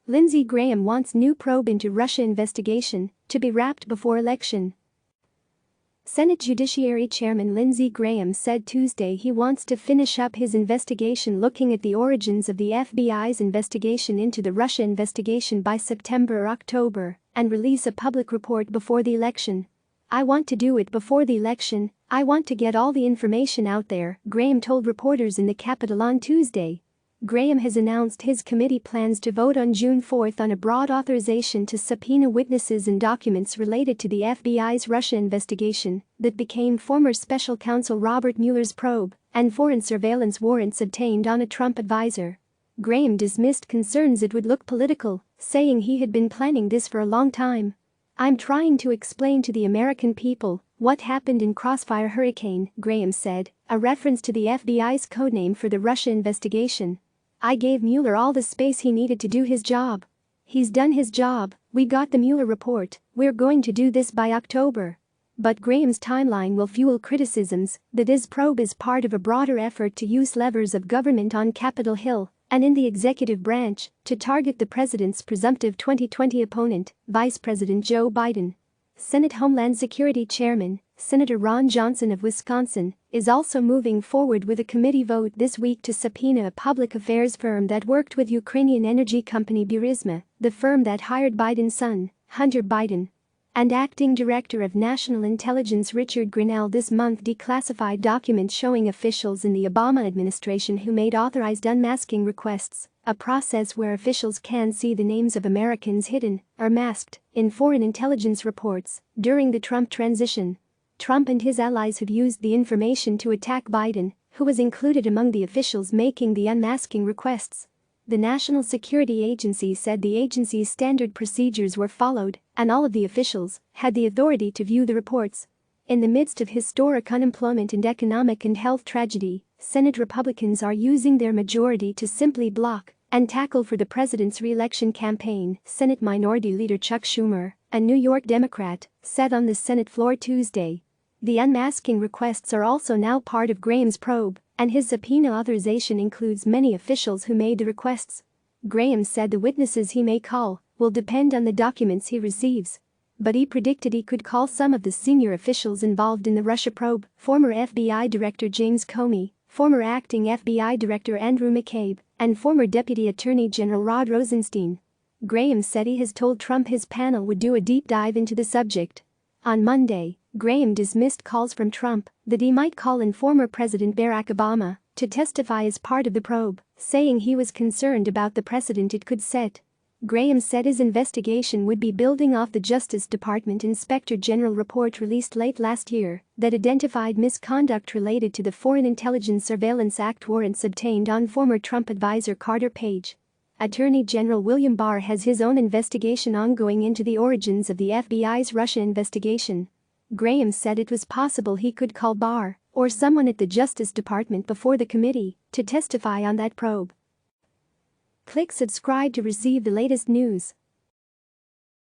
Lindsey Graham wants new probe into Russia investigation to be wrapped before election. Senate Judiciary Chairman Lindsey Graham said Tuesday he wants to finish up his investigation looking at the origins of the FBI's investigation into the Russia investigation by September or October and release a public report before the election. "I want to do it before the election. I want to get all the information out there," Graham told reporters in the Capitol on Tuesday. Graham has announced his committee plans to vote on June 4 on a broad authorization to subpoena witnesses and documents related to the FBI's Russia investigation that became former special counsel Robert Mueller's probe and foreign surveillance warrants obtained on a Trump advisor. Graham dismissed concerns it would look political, saying he had been planning this for a long time. "I'm trying to explain to the American people what happened in Crossfire Hurricane," Graham said, a reference to the FBI's codename for the Russia investigation. "I gave Mueller all the space he needed to do his job. He's done his job. We got the Mueller report. We're going to do this by October." But Graham's timeline will fuel criticisms that his probe is part of a broader effort to use levers of government on Capitol Hill and in the executive branch to target the president's presumptive 2020 opponent, Vice President Joe Biden. Senate Homeland Security Chairman, Senator Ron Johnson of Wisconsin, is also moving forward with a committee vote this week to subpoena a public affairs firm that worked with Ukrainian energy company Burisma, the firm that hired Biden's son, Hunter Biden. And acting director of National Intelligence Richard Grenell this month declassified documents showing officials in the Obama administration who made authorized unmasking requests, a process where officials can see the names of Americans hidden or masked in foreign intelligence reports during the Trump transition. Trump and his allies have used the information to attack Biden, who was included among the officials making the unmasking requests. The National Security Agency said the agency's standard procedures were followed and all of the officials had the authority to view the reports. In the midst of historic unemployment and economic and health tragedy, Senate Republicans are using their majority to simply block and tackle for the president's re-election campaign, Senate Minority Leader Chuck Schumer, a New York Democrat, said on the Senate floor Tuesday. The unmasking requests are also now part of Graham's probe, and his subpoena authorization includes many officials who made the requests. Graham said the witnesses he may call will depend on the documents he receives. But he predicted he could call some of the senior officials involved in the Russia probe, former FBI Director James Comey, former acting FBI Director Andrew McCabe, and former Deputy Attorney General Rod Rosenstein. Graham said he has told Trump his panel would do a deep dive into the subject. On Monday, Graham dismissed calls from Trump that he might call in former President Barack Obama to testify as part of the probe, saying he was concerned about the precedent it could set. Graham said his investigation would be building off the Justice Department Inspector General report released late last year that identified misconduct related to the Foreign Intelligence Surveillance Act warrants obtained on former Trump advisor Carter Page. Attorney General William Barr has his own investigation ongoing into the origins of the FBI's Russia investigation. Graham said it was possible he could call Barr or someone at the Justice Department before the committee to testify on that probe. Click subscribe to receive the latest news.